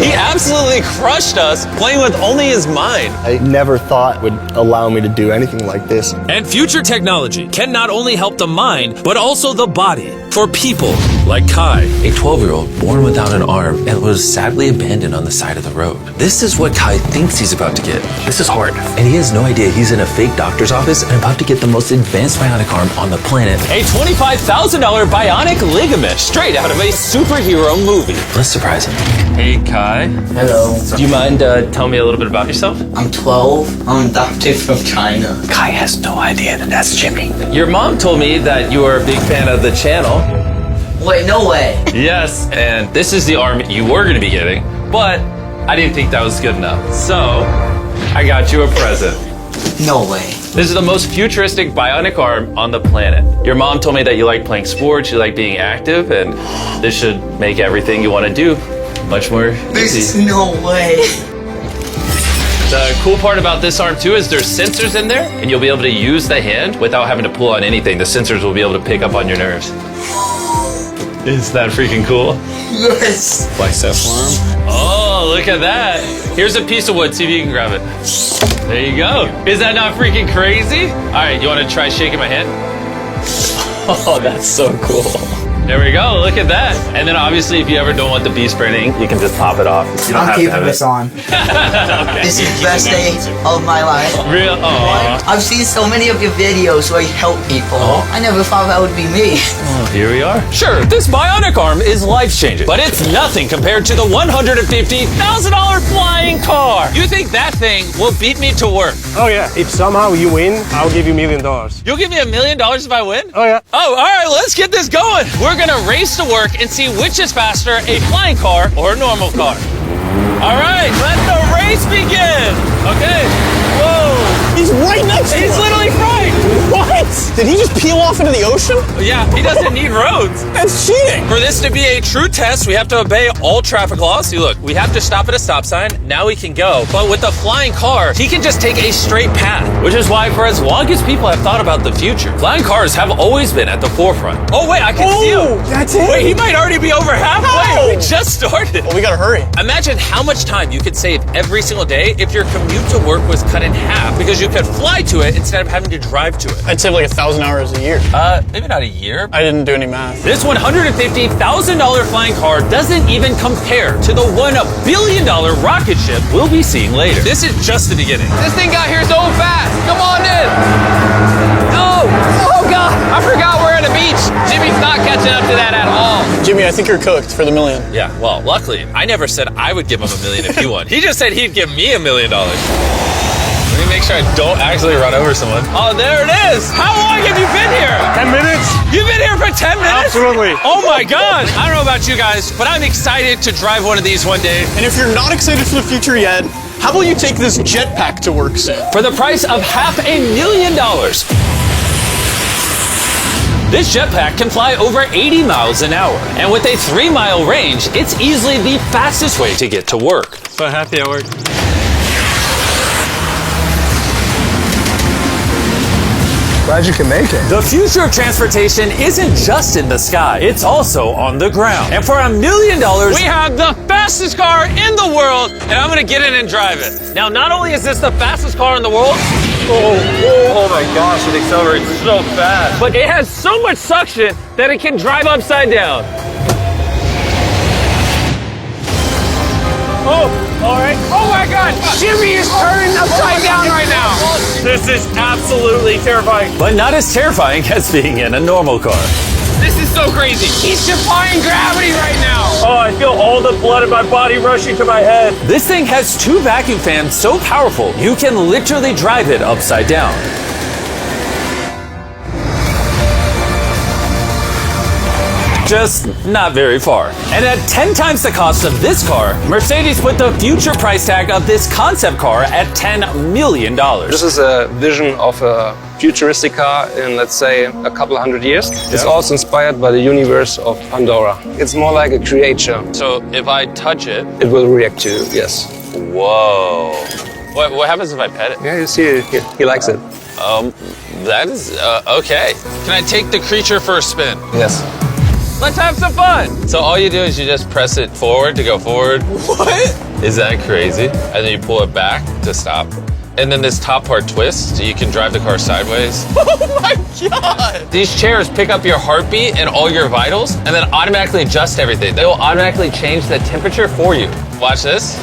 He absolutely crushed us playing with only his mind. I never thought would allow me to do anything like this. And future technology can not only help the mind, but also the body for people like Kai. A 12-year-old born without an arm and was sadly abandoned on the side of the road. This is what Kai thinks he's about to get. This is hard. And he has no idea he's in a fake doctor's office and about to get the most advanced bionic arm on the planet. A $25,000 bionic ligament straight out of a superhero movie. Let's surprise him. Hey, Kai. Hello. Do you mind telling me a little bit about yourself? I'm 12. I'm adopted from China. Kai has no idea that that's Jimmy. Your mom told me that you are a big fan of the channel. Wait, no way. Yes, and this is the arm you were going to be getting, but I didn't think that was good enough. So, I got you a present. No way. This is the most futuristic bionic arm on the planet. Your mom told me that you like playing sports, you like being active, and this should make everything you want to do much more There's easy. no way. The cool part about this arm too is there's sensors in there, and you'll be able to use the hand without having to pull on anything. The sensors will be able to pick up on your nerves. Is that freaking cool? Yes. Bicep arm. Oh, look at that. Here's a piece of wood. See if you can grab it. There you go. Is that not freaking crazy? All right, you want to try shaking my hand? Oh, that's so cool. There we go. Look at that. And then obviously, if you ever don't want the bee spraying, you can just pop it off. You don't I'm have to keeping have this it. on. Okay. This is the best day of my life. Real? Oh. I've seen so many of your videos where you help people. I never thought that would be me. Here we are. Sure, this bionic arm is life-changing, but it's nothing compared to the $150,000 flying car. You think that thing will beat me to work? Oh yeah, if somehow you win, I'll give you $1 million. You'll give me $1 million if I win? Oh yeah. Oh, all right, let's get this going. We're gonna race to work and see which is faster, a flying car or a normal car. All right, let the race begin. Okay. Whoa. He's right next to He's us. literally right. What? Did he just peel off into the ocean? Yeah, he doesn't need roads. That's cheating. For this to be a true test, we have to obey all traffic laws. See, look, we have to stop at a stop sign. Now we can go. But with the flying car, he can just take a straight path, which is why for as long as people have thought about the future, flying cars have always been at the forefront. Oh, wait, I can see him. That's it. Wait, he might already be over halfway. We just started. Well, we gotta hurry. Imagine how much time you could save every single day if your commute to work was cut in half because you could fly to it instead of having to drive to it. I'd save like 1,000 hours a year. Maybe not a year. I didn't do any math. This $150,000 flying car doesn't even compare to the $1 billion rocket ship we'll be seeing later. This is just the beginning. This thing got here so fast. Come on in. No. Oh, God. I forgot we're at a beach. Jimmy's not catching up to that at all. Jimmy, I think you're cooked for the $1 million. Yeah, well, luckily, I never said I would give him $1 million if he won. He just said he'd give me $1 million. Let me make sure I don't actually run over someone. Oh, there it is. How long have you been here? 10 minutes? You've been here for 10 minutes? Absolutely. Oh my God. I don't know about you guys, but I'm excited to drive one of these one day. And if you're not excited for the future yet, how about you take this jetpack to work soon? For the price of $500,000. This jetpack can fly over 80 miles an hour. And with a 3-mile range, it's easily the fastest way to get to work. So happy at work. Glad you can make it. The future of transportation isn't just in the sky, it's also on the ground. And for $1 million, we have the fastest car in the world, and I'm gonna get in and drive it. Now, not only is this the fastest car in the world, oh my gosh, it accelerates so fast. But it has so much suction that it can drive upside down. Oh, all right. Oh my God, Jimmy is turning upside down right now. This is absolutely terrifying. But not as terrifying as being in a normal car. This is so crazy. He's defying gravity right now. Oh, I feel all the blood in my body rushing to my head. This thing has 2 vacuum fans so powerful, you can literally drive it upside down. Just not very far. And at 10 times the cost of this car, Mercedes put the future price tag of this concept car at $10 million. This is a vision of a futuristic car in, let's say, a couple of hundred years. It's also inspired by the universe of Pandora. It's more like a creature. So if I touch it, It will react to you, yes. whoa. What happens if I pet it? Yeah, you see, he likes it. That is, okay. Can I take the creature for a spin? Yes. Let's have some fun. So all you do is you just press it forward to go forward. What? Is that crazy? And then you pull it back to stop. And then this top part twists, so you can drive the car sideways. Oh my God! These chairs pick up your heartbeat and all your vitals, and then automatically adjust everything. They will automatically change the temperature for you. Watch this.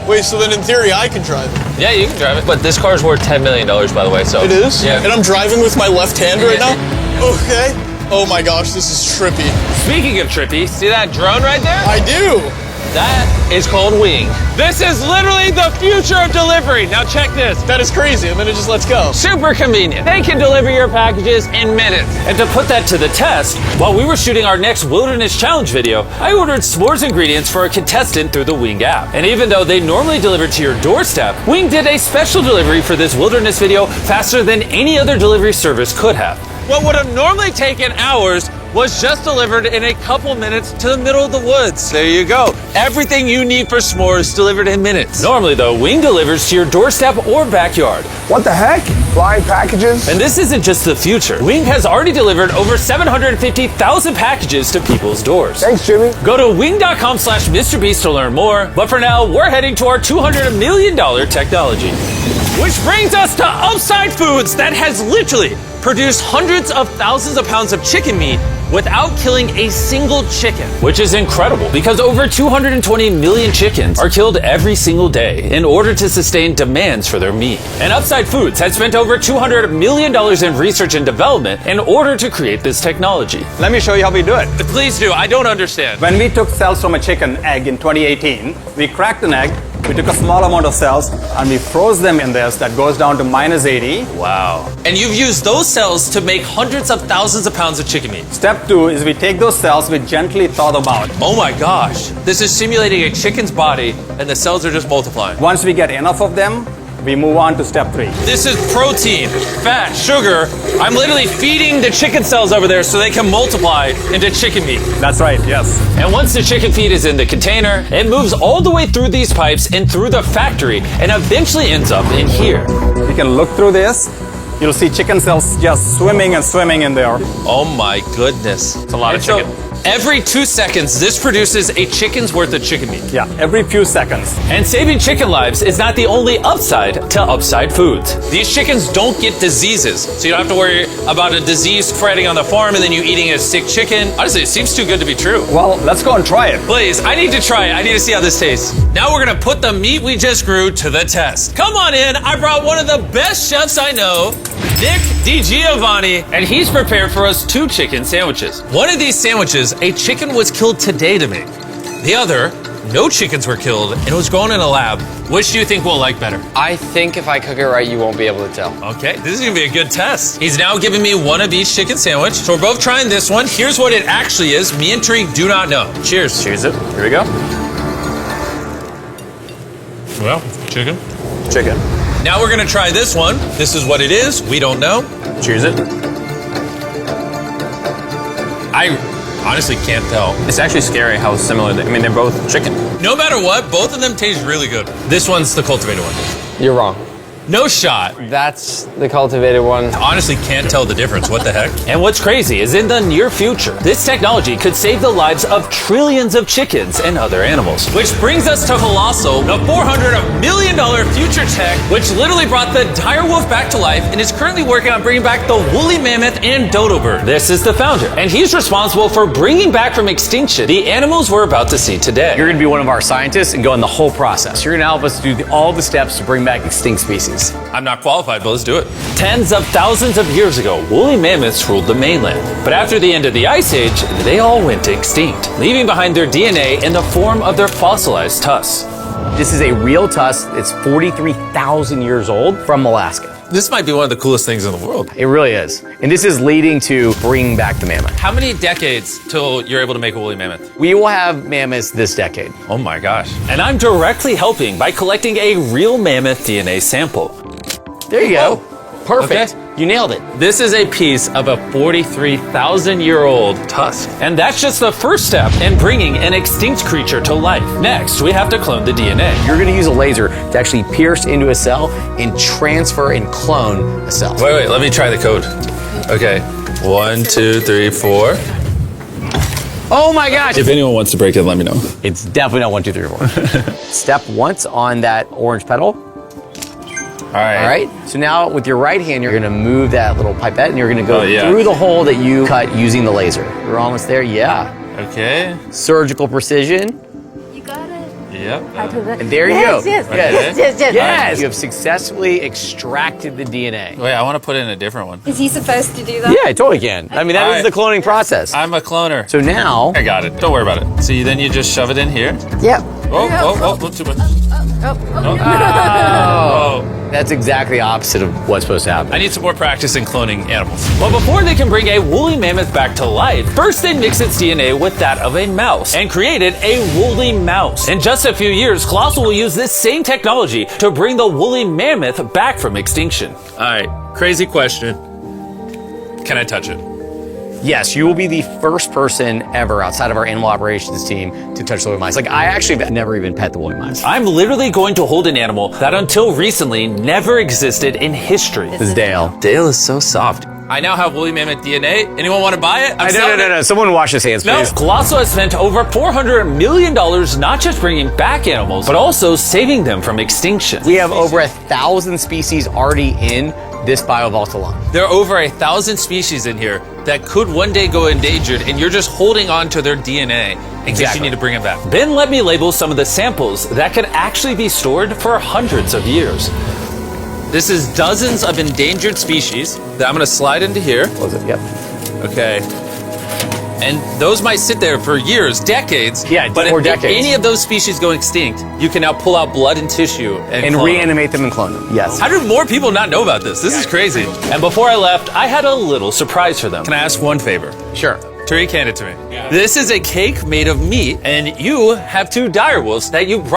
Wait, so then in theory I can drive it? Yeah, you can drive it. But this car's worth $10 million, by the way, so. It is? Yeah. And I'm driving with my left hand right now? Okay. Oh my gosh, this is trippy. Speaking of trippy, see that drone right there? I do! That is called Wing. This is literally the future of delivery. Now check this. That is crazy, and then it just lets go. Super convenient. They can deliver your packages in minutes. And to put that to the test, while we were shooting our next Wilderness Challenge video, I ordered s'mores ingredients for a contestant through the Wing app. And even though they normally deliver to your doorstep, Wing did a special delivery for this Wilderness video faster than any other delivery service could have. What would have normally taken hours was just delivered in a couple minutes to the middle of the woods. There you go. Everything you need for s'mores delivered in minutes. Normally though, Wing delivers to your doorstep or backyard. What the heck? Flying packages? And this isn't just the future. Wing has already delivered over 750,000 packages to people's doors. Thanks, Jimmy. Go to wing.com/MrBeast to learn more. But for now, we're heading to our $200 million technology. Which brings us to Upside Foods that has literally produced hundreds of thousands of pounds of chicken meat without killing a single chicken. Which is incredible because over 220 million chickens are killed every single day in order to sustain demands for their meat. And Upside Foods has spent over $200 million in research and development in order to create this technology. Let me show you how we do it. Please do, I don't understand. When we took cells from a chicken egg in 2018, we cracked an egg, we took a small amount of cells, and we froze them in this that goes down to -80. Wow. And you've used those cells to make hundreds of thousands of pounds of chicken meat. Step 2 is we take those cells, we gently thaw them out. Oh my gosh. This is simulating a chicken's body and the cells are just multiplying. Once we get enough of them, we move on to step 3. This is protein, fat, sugar. I'm literally feeding the chicken cells over there so they can multiply into chicken meat. That's right, yes. And once the chicken feed is in the container, it moves all the way through these pipes and through the factory and eventually ends up in here. You can look through this. You'll see chicken cells just swimming and swimming in there. Oh my goodness. It's a lot of chicken. Every 2 seconds, this produces a chicken's worth of chicken meat. Yeah, every few seconds. And saving chicken lives is not the only upside to Upside Foods. These chickens don't get diseases, so you don't have to worry about a disease spreading on the farm and then you eating a sick chicken. Honestly, it seems too good to be true. Well, let's go and try it. Please, I need to try it. I need to see how this tastes. Now we're gonna put the meat we just grew to the test. Come on in, I brought one of the best chefs I know, Nick DiGiovanni, and he's prepared for us 2 chicken sandwiches. One of these sandwiches, a chicken was killed today to make. The other, no chickens were killed and it was grown in a lab. Which do you think we'll like better? I think if I cook it right, you won't be able to tell. Okay, this is gonna be a good test. He's now giving me one of each chicken sandwich. So we're both trying this one. Here's what it actually is. Me and Tariq do not know. Cheers. Cheers it. Here we go. Well, chicken. Chicken. Now we're gonna try this one. This is what it is. We don't know. Cheers it. I honestly can't tell. It's actually scary how similar they, I mean, they're both chicken. No matter what, both of them taste really good. This one's the cultivated one. You're wrong. No shot. That's the cultivated one. Honestly can't tell the difference. What the heck? And what's crazy is in the near future, this technology could save the lives of trillions of chickens and other animals. Which brings us to Colossal, the $400 million future tech, which literally brought the dire wolf back to life and is currently working on bringing back the woolly mammoth and dodo bird. This is the founder, and he's responsible for bringing back from extinction the animals we're about to see today. You're going to be one of our scientists and go in the whole process. You're going to help us do all the steps to bring back extinct species. I'm not qualified, but let's do it. Tens of thousands of years ago, woolly mammoths ruled the mainland. But after the end of the Ice Age, they all went extinct, leaving behind their DNA in the form of their fossilized tusks. This is a real tusk. It's 43,000 years old from Alaska. This might be one of the coolest things in the world. It really is. And this is leading to bringing back the mammoth. How many decades till you're able to make a woolly mammoth? We will have mammoths this decade. Oh my gosh. And I'm directly helping by collecting a real mammoth DNA sample. There you go. Perfect. Okay. You nailed it. This is a piece of a 43,000-year-old tusk. And that's just the first step in bringing an extinct creature to life. Next, we have to clone the DNA. You're going to use a laser to actually pierce into a cell and transfer and clone a cell. Wait, let me try the code. Okay. 1, 2, 3, 4. Oh my gosh! If anyone wants to break it, let me know. It's definitely not 1, 2, 3, or 4. Step once on that orange pedal. All right. All right. So now with your right hand, you're gonna move that little pipette and you're gonna go yeah. through the hole that you cut using the laser. You're almost there. Yeah. Okay. Surgical precision. You got it. Yep. And there you go. Yes. Yes. Yes. You have successfully extracted the DNA. Wait, I want to put in a different one. Is he supposed to do that? Yeah, I totally can. I mean, that is the cloning process. I'm a cloner. So now, I got it. Don't worry about it. See, then you just shove it in here. Yep. Oh, too much. that's exactly the opposite of what's supposed to happen. I need some more practice in cloning animals. Well, before they can bring a woolly mammoth back to life, first they mix its DNA with that of a mouse and created a woolly mouse. In just a few years, Colossal will use this same technology to bring the woolly mammoth back from extinction. All right, crazy question. Can I touch it? Yes, you will be the first person ever outside of our animal operations team to touch the woolly mice. Like, I actually have never even pet the woolly mice. I'm literally going to hold an animal that until recently never existed in history. This is Dale. Dale is so soft. I now have woolly mammoth DNA. Anyone want to buy it? No. Someone wash his hands, No, please. Colossal has spent over $400 million not just bringing back animals, but also saving them from extinction. We have over 1,000 species already in this biovault alone. There are over 1,000 species in here that could one day go endangered, and you're just holding on to their DNA in case you need to bring it back. Then let me label some of the samples that can actually be stored for hundreds of years. This is dozens of endangered species that I'm gonna slide into here. Close it, yep. Okay. And those might sit there for years, decades. Yeah, but or if decades. any of those species go extinct, you can now pull out blood and tissue and clone them. reanimate them and clone them. Yes. How do more people not know about this? This is crazy. And before I left, I had a little surprise for them. Can I ask one favor? Sure. Tariq, hand it to me. This is a cake made of meat, and you have 2 dire wolves that you brought